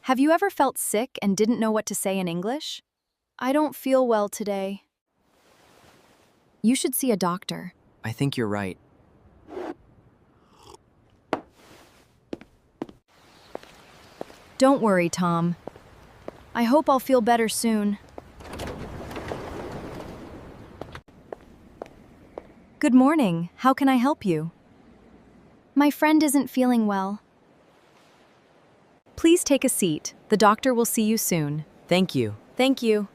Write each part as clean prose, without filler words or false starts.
Have you ever felt sick and didn't know what to say in English? I don't feel well today. You should see a doctor. I think you're right. Don't worry, Tom. I hope I'll feel better soon. Good morning. How can I help you? My friend isn't feeling well. Please take a seat. The doctor will see you soon. Thank you. Thank you.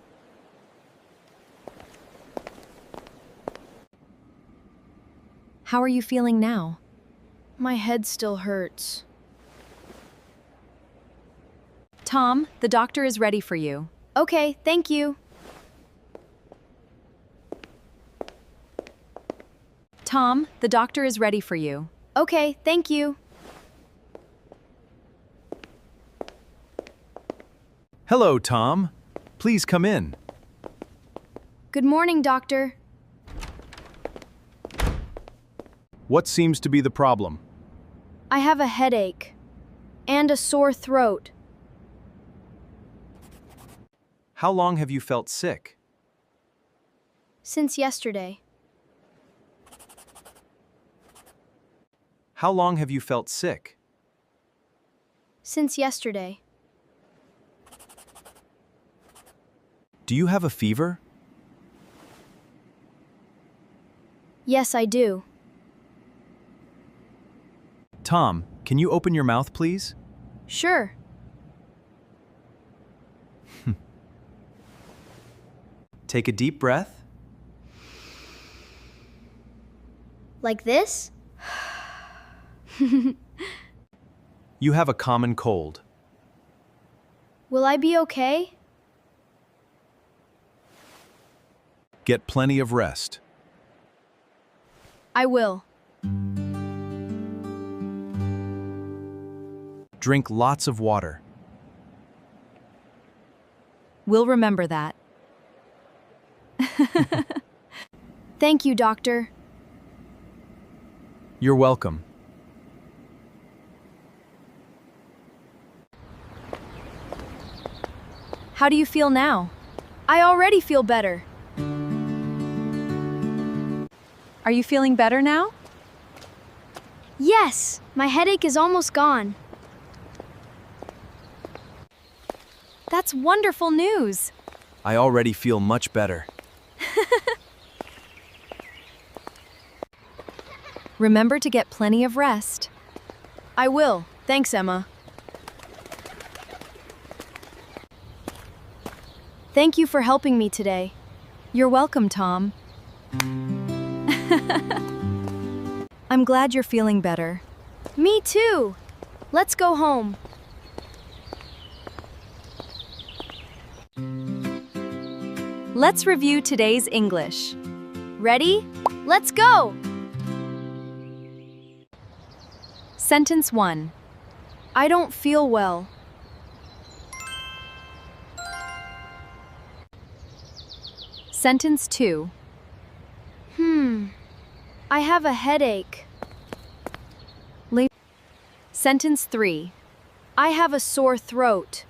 How are you feeling now? My head still hurts. Tom, the doctor is ready for you. Okay, thank you. Tom, the doctor is ready for you. Okay, thank you. Hello, Tom. Please come in. Good morning, doctor. What seems to be the problem? I have a headache and a sore throat. How long have you felt sick? Since yesterday. How long have you felt sick? Since yesterday. Do you have a fever? Yes, I do. Tom, can you open your mouth, please? Sure. Take a deep breath. Like this? You have a common cold. Will I be okay? Get plenty of rest. I will. Drink lots of water. We'll remember that. Thank you, doctor. You're welcome. How do you feel now? I already feel better. Are you feeling better now? Yes, my headache is almost gone. That's wonderful news. I already feel much better. Remember to get plenty of rest. I will. Thanks, Emma. Thank you for helping me today. You're welcome, Tom. I'm glad you're feeling better. Me too. Let's go home. Let's review today's English. Ready? Let's go! Sentence 1. I don't feel well. Sentence 2. I have a headache. Sentence 3. I have a sore throat.